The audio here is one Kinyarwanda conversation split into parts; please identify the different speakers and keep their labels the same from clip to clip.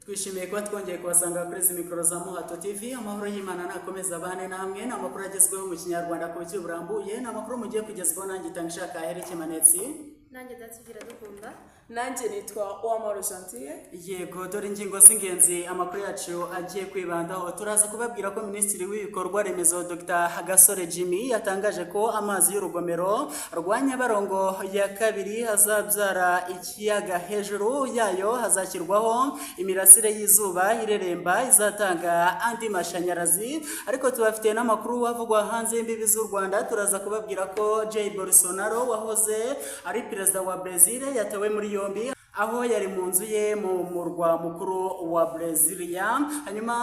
Speaker 1: twishimiye kuba twongeye kubasanga kuri izi mikoro za Muhato TV. Amahoro y'Imana nakomeza abane namwe. N'amakuru agezweho mu Kinyarwanda ku buryo burambuye, n'amakuru mugiye kugezwaho nanjye Tangishaka Hereke Manetsi.
Speaker 2: Nanjye Datsigira dukunda.
Speaker 3: Nanjye nitwa Uwamahoro Gentille.
Speaker 1: Yego, dore ingingo z'ingenzi amakuru yacu agiye kwibandaho. Turaza kubabwira ko Minisitiri w'ibikorwa remezo Dr. Gasore Jimmy yatangaje ko amazi y'urugomero rwa Nyabarongo ya kabiri hazabyara ikiyaga. Hejuru yayo hazashyirwaho imirasire y'izuba ireremba izatanga andi mashanyarazi. Ariko tubafite n'amakuru avugwa hanze y'imbibi z'u Rwanda. Turaza kubabwira ko Jair Bolsonaro wahoze ari perezida wa Brazil yatawe muri yombi aho yari mu nzu ye mu murwa mukuru wa Brazilia. Hanyuma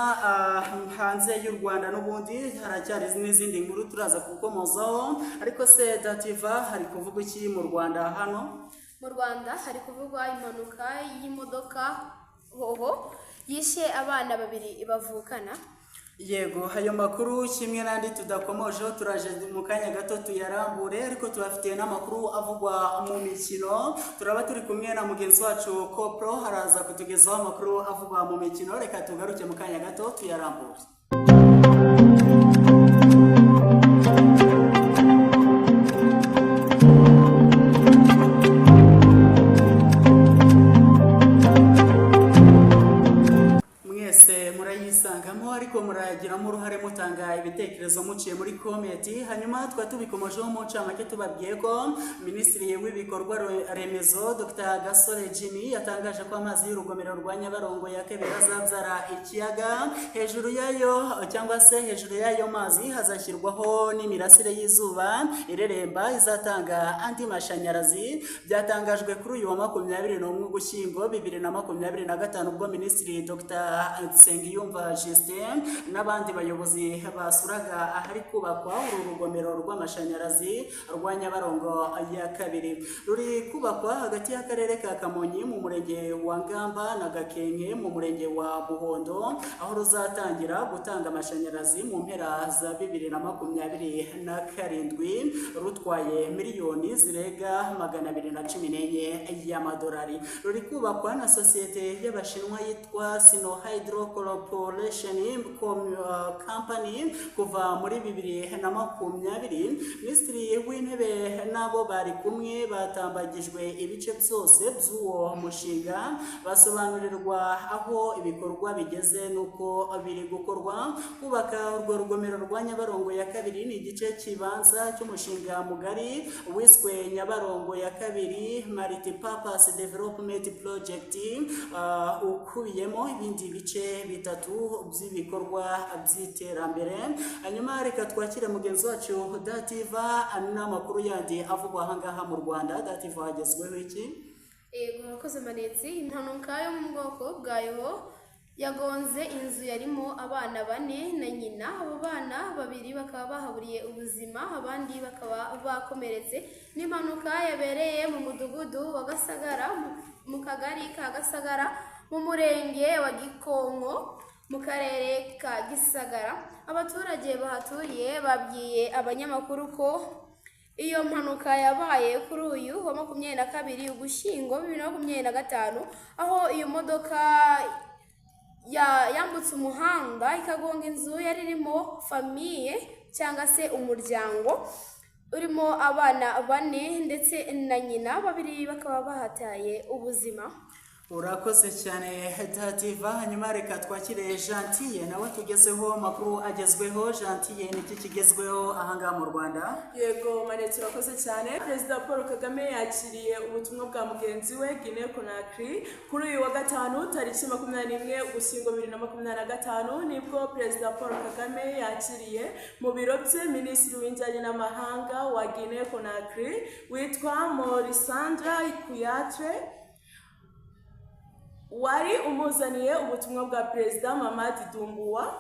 Speaker 1: hanze y'u Rwanda n'ubundi haracyari n'izindi nkuru turaza kukomozaho. Ariko se Dativa, hari kuvuga iki mu Rwanda hano?
Speaker 2: Mu Rwanda hari kuvugwa impanuka y'imodoka hoho yishe abana babiri bavukana.
Speaker 1: Yego, ayo makuru kimwe n'andi tudakomojeho turaje mu kanya gato tuyarambure. Ariko tubafitiye n'amakuru avugwa mu mikino. Turaba turi kumwe na mugenzi wacu Kopro, haraza kutugezaho amakuru avugwa mu mikino. Reka tugaruke mu kanya gato tuyarambure. Ariko muragiramo uruhare mutanga ibitekerezo muciye muri komenti. Hanyuma twatubikomojeho mu ncamake tubabwiye ko Minisitiri w'ibikorwa remezo Dr. Gasore Jimmy yatangaje ko amazi y'urugomero rwa Nyabarongo ya kabiri azabyara ikiyaga. Hejuru y'ayo mazi hazashyirwaho n'imirasire y'izuba ireremba izatanga andi mashanyarazi. Byatangajwe kuri uyu wa 21 Ugushyingo 2025 ubwo Minisitiri Dr. Nsengiyumva Justin n'abandi bayobozi basuraga ahari kubakwa uru rugomero rw'amashanyarazi rwa Nyabarongo ya kabiri. Ruri kubakwa hagati y'akarere ka Kamonyi mu murenge wa Ngamba na Gakenke mu murenge wa Buhondo, aho ruzatangira gutanga amashanyarazi mu mpera za 2027 rutwaye miliyoni zirenga 214 y'amadolari. Ruri kubakwa na sosiyete y'Abashinwa yitwa Sino Hydro Corporation Company kuva muri 2020. Minisitiri w'Intebe nabo bari kumwe batambagijwe ibice byose by'uwo mushinga, basobanurirwa aho ibikorwa bigeze nuko biri gukorwa. Kubaka urwo rugomero rwa Nyabarongo ya kabiri ni igice kibanza cy'umushinga mugari wiswe Nyabarongo ya kabiri Multi-Purpose Development Project, ukubiyemo ibindi bice bitatu by'ibikorwa by'iterambere. Hanyuma reka twakire mugenzi wacu Dativa n'amakuru yandi avugwa ahangaha mu Rwanda. Dativa, hagezweho iki?
Speaker 2: Murakoze Manetsi. Impanuka yo mu bwoko bwayo yagonze inzu yarimo abana 4 na nyina. Abo bana babiri bakaba bahaburiye ubuzima, abandi bakaba bakomeretse. N'impanuka yabereye mu mudugudu wa Gasagara mu kagari ka Gasagara mu murenge wa Gikonko mu karere ka Gisagara. Abaturage bahaturiye babwiye abanyamakuru ko iyo mpanuka yabaye kuri uyu wa 22 Ugushyingo 2025, aho iyo modoka yambutse umuhanda ikagonga inzu yari irimo famiye cyangwa se umuryango urimo abana 4 ndetse na nyina babiri bakaba bahataye ubuzima.
Speaker 1: Urakoze cyane Dativa. Hanyuma reka twakire Gentille nawe tugezeho amakuru agezweho. Gentille, niki kigezweho ahangaha mu Rwanda?
Speaker 3: Yego Manetsi, urakoze cyane. Perezida Paul Kagame yakiriye ubutumwa bwa mugenzi we Guinea Conakry kuri uyu wa gatanu tariki 21 Ugushyingo 2025 nibwo Perezida Paul Kagame yakiriye mu biro bye Minisitiri w'Injyanye n'Amahanga wa Guinea Conakry witwa Morisandra Ikuyatre, wari umuzaniye ubutumwa bwa Perezida Mamadi Doumbouya.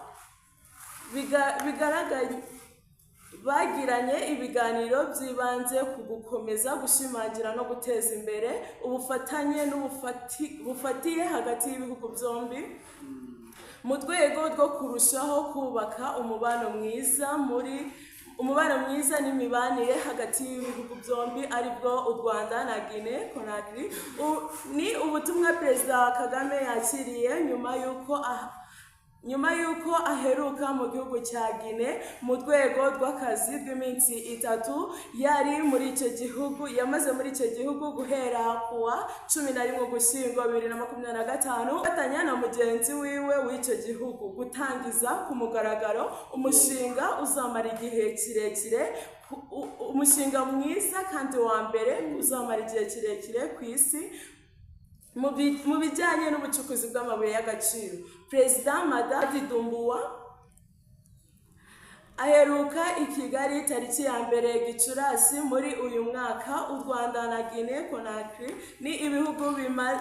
Speaker 3: Bagiranye ibiganiro byibanze ku gukomeza gushimangira no guteza imbere ubufatanye bufatiye hagati y'ibihugu byombi mu rwego rwo kurushaho kubaka umubano mwiza umubano mwiza n'imibanire hagati y'ibihugu byombi aribwo u Rwanda na Guinea Conakry. Ni ubutumwa Perezida Kagame yakiriye nyuma y'uko aheruka mu gihugu cya Guinea mu rwego rw'akazi rw'iminsi 3 yamaze muri icyo gihugu guhera kuwa 11 Ugushyingo 2025 atanya na mugenzi wiwe w'icyo gihugu gutangiza ku mugaragaro umushinga uzamara igihe kirekire, umushinga mwiza kandi wa mbere uzamara igihe kirekire ku isi mu bijyanye n'ubucukuzi bw'amabuye y'agaciro. Perezida Madadi Dumbuwa aheruka i Kigali tariki ya 1 Gicurasi muri uyu mwaka. U Rwanda na Guinea Conakry ni ibihugu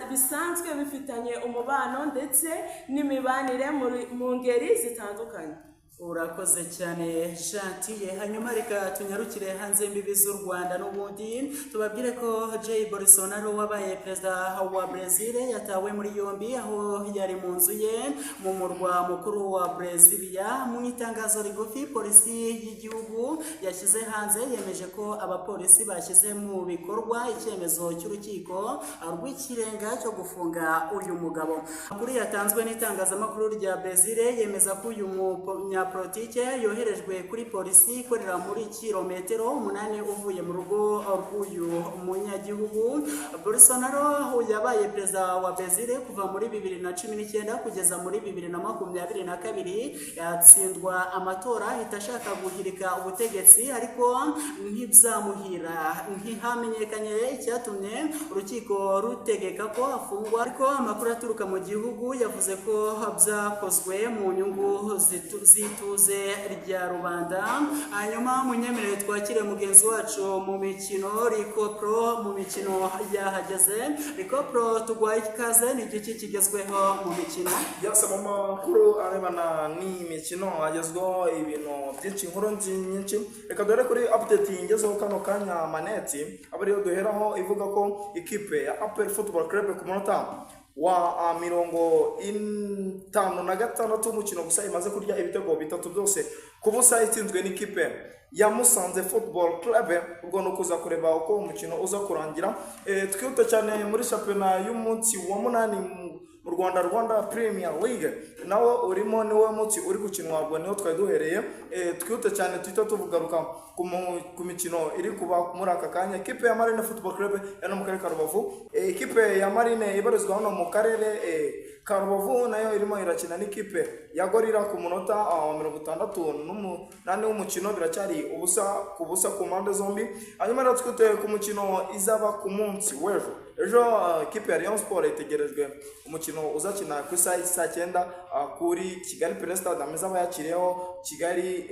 Speaker 3: bisanzwe bifitanye umubano ndetse n'imibanire mu ngeri zitandukanye.
Speaker 1: Urakoze cyane Gentil. Hanyuma reka tunyarukire hanze imbibi z'u Rwanda n'ubundi tubabwire ko Jair Bolsonaro wabaye perezida wa Brazil yatawe muri yombi aho yari mu nzu ye mu murwa mukuru wa Brasilia. Mu itangazo rigufi polisi y'igihugu yashyize hanze yemeje ko abapolisi bashyize mu bikorwa icyemezo cy'urukiko rw'ikirenga cyo gufunga uyu mugabo. Amakuru yatanzwe n'itangazamakuru rya Brazil yemeza ko uyu politike yoherejwe kuri polisi ikorera muri kilometero 8 uvuye mu rugo rw'uyu munyagihugu. Bolsonaro yabaye perezida wa Brazil kuva muri 2019 kugeza muri 2022. Yatsindwa amatora ahita ashaka guhirika ubutegetsi ariko ntibyamuhira. Ntihamenyekanye icyatumye urukiko rutegeka ko afungwa, ariko amakuru aturuka mu gihugu yavuze ko byakozwe mu nyungu zituze rya rubanda. Hanyuma munyemerere twakire mugenzi wacu mu mikino Rikopro. Mu mikino yahageze Rikopro, tugwaye ikaze, ni igiki kigezweho mu mikino?
Speaker 4: Yasa mu makuru arebana n'imikino hagezweho ibintu byinshi, inkuru nyinshi. Reka dore kuri update ingezeho kano kanya maneti abariyo duheraho ivuga ko ikipe ya APR Football Club ku munota wa 56 umukino gusa imaze kurya ibitego 3 byose ku busa itsinzwe n'ikipe ya Musanze Football Club. Ubwo no kuza kureba uko umukino uza kurangira. Twihute cyane muri championnat y'umunsi wa 8 mu Rwanda Premier League nawo urimo niwe munsi uri gukinwa. Ubwo niho twari duhereye. Twihute cyane tuhita tuvugaruka ku mikino iri kuba muri aka kanya. Ikipe ya Marine Football Club ya mu karere ka Rubavu, ikipe ya Marine ibarizwa hano mu karere ka Rubavu nayo irimo irakina n'ikipe ya Gorilla ku munota wa 68 w'umukino. Biracyari ubusa ku busa ku mpande zombi. Hanyuma rero twite ku mukino izaba ku munsi w'ejo. Ikipe ya Rayon Sport itegerejwe umukino uzakina ku saa 9 kuri Kigali Pele Stade ameza bayakiriyeho Kigali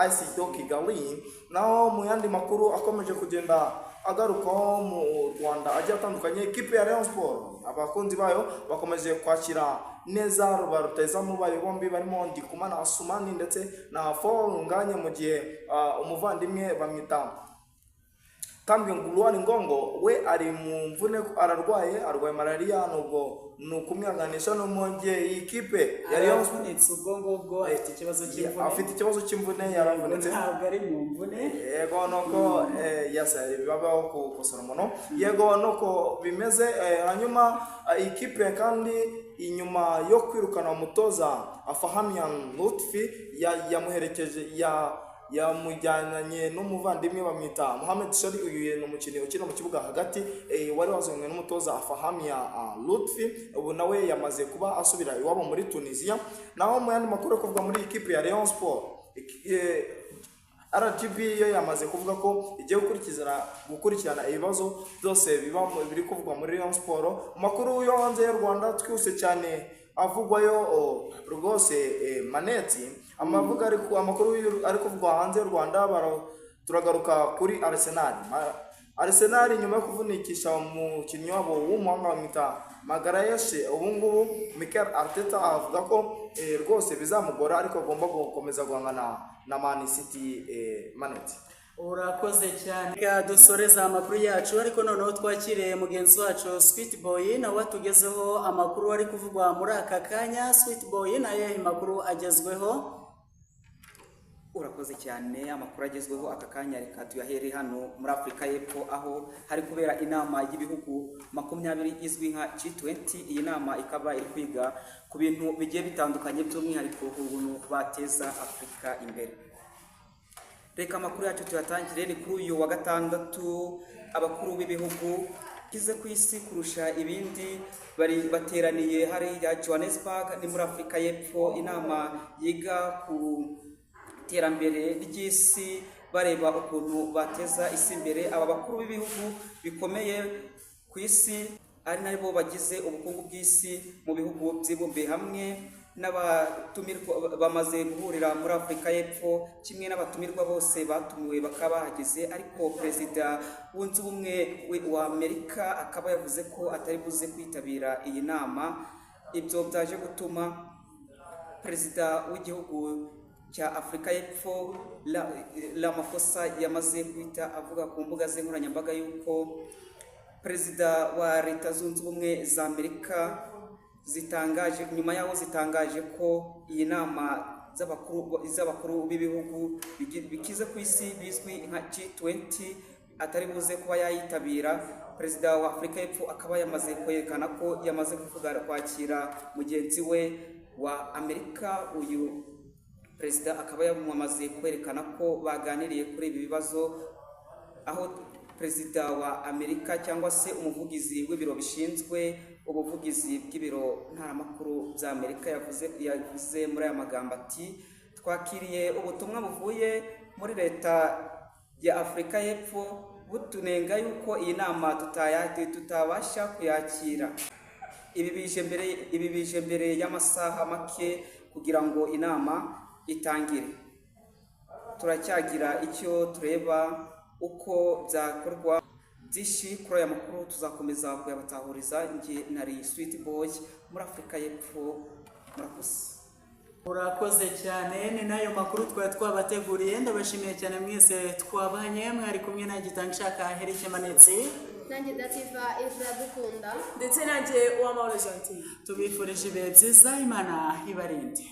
Speaker 4: IC do Kigali. Naho mu yandi makuru akomeje kugenda agarukaho mu Rwanda agiye atandukanye, ikipe ya Rayon Sport abakunzi bayo bakomeje kwakira neza rutahizamu bayo bombi barimo Ndikumana Asumani ndetse na Nganye, mu gihe umuvandimwe bamwita Tambwe Nguluwani Ngongo we ari mu mvune, arwaye malaria, nubwo nukumwihanganisha n'umwonge ikipe ya Rayon Sport.
Speaker 1: Ubwo afite ikibazo cy'imvune, yaravunitse
Speaker 4: ntabwo ari mu mvune. Yego nuko bibabaho ku Salomono, yego nuko bimeze. Hanyuma ikipe kandi inyuma yo kwirukana umutoza Fahamian Lutfi yamuherekeje yamujyanye n'umuvandimwe bamwita Mohamed Shari. Uyu ni umukinnyi ukina mu kibuga hagati wari wazanywe n'umutoza Fahamia Lutfi. Ubu nawe yamaze kuba asubira iwabo muri Tunisia. Naho mu yandi makuru kuvuga muri ikipe ya Rayon Sport, RGB yo yamaze kuvuga ko igiye gukurikirana ibibazo byose biri kuvugwa muri Rayon Sport. Makuru yo hanze y'u Rwanda twihuse cyane avugwayo rwose maneti amakuru ari kuvugwa hanze y'u Rwanda. Turagaruka kuri Arsenal nyuma yo kuvunikisha umukinnyi wabo w'umuhanga bamwita Magalhaes. Ubu ngubu Mikel Arteta avuga ko rwose bizamugora ariko agomba gukomeza guhangana na Man City. Maneti,
Speaker 1: urakoze cyane. Reka dusoreza amakuru yacu, ariko noneho twakiriye mugenzi wacu Sweet Boy nawe tugezeho amakuru ari kuvugwa muri aka kanya. Sweet Boy naye amakuru agezweho.
Speaker 5: urakoze cyane. Amakuru agezweho aka kanya reka tuyahere hano muri Afurika y'Epfo aho hari kubera inama y'ibihugu 20 izwi nka G20. Iyi nama ikaba iri kwiga ku bintu bigiye bitandukanye by'umwihariko ukuntu bateza Afurika imbere. Reka amakuru yacu tuyatangire ni kuri uyu wa gatandatu. Abakuru b'ibihugu kize ku isi kurusha ibindi bari bateraniye hariya Johannesburg ni muri Afurika y'Epfo. Inama yiga ku iterambere ry'isi bareba ukuntu bateza isi imbere. Aba bakuru b'ibihugu bikomeye ku isi ari nabo bagize ubukungu bw'isi mu bihugu byibumbiye hamwe n'abatumirwa bamaze guhurira muri Afurika y'Epfo, kimwe n'abatumirwa bose batumiwe bakaba bahageze. Ariko perezida wunze ubumwe wa Amerika akaba yavuze ko atari buze kwitabira iyi nama. Ibyo byaje gutuma perezida w'igihugu cya Afurika y'Epfo Ramaphosa yamaze kwita avuga ku mbuga ze nkoranyambaga yuko perezida wa Leta Zunze Ubumwe za Amerika zitangaje nyuma yaho zitangaje ko iyi nama z'abakuru b'ibihugu bikize ku isi bizwi nka G20 atari buze kuba yayitabira. Perezida wa Afurika y'Epfo akaba yamaze kwerekana ko yamaze kuvuga kwakira mugenzi we wa Amerika. Uyu perezida akaba yamaze kwerekana ko baganiriye kuri ibi bibazo, aho perezida wa Amerika cyangwa se umuvugizi w'ibiro bishinzwe ubuvugizi bw'ibiro ntaramakuru bya Amerika yavuze muri aya magambo ati, twakiriye ubutumwa buvuye muri leta ya Afurika y'Epfo butunenga yuko iyi nama tutabasha kuyakira. Ibi bije mbere y'amasaha make kugira ngo inama itangire. Turacyagira icyo tureba uko byakorwa. Byinshi kuri aya makuru tuzakomeza kuyabatahuriza. Nge nari Sweet Boy muri Afurika y'Epfo.
Speaker 1: Urakoze cyane. Ni nayo makuru twabateguriye. Ndabashimiye cyane mwese twabanye. Mwari kumwe na Gitanshaka Herike Manetsi,
Speaker 2: nanjye Dativa Ezra Dukunda,
Speaker 3: ndetse nanjye Uwamahoro Gentil.
Speaker 1: tubifurije ibihe byiza. Imana ibarinde.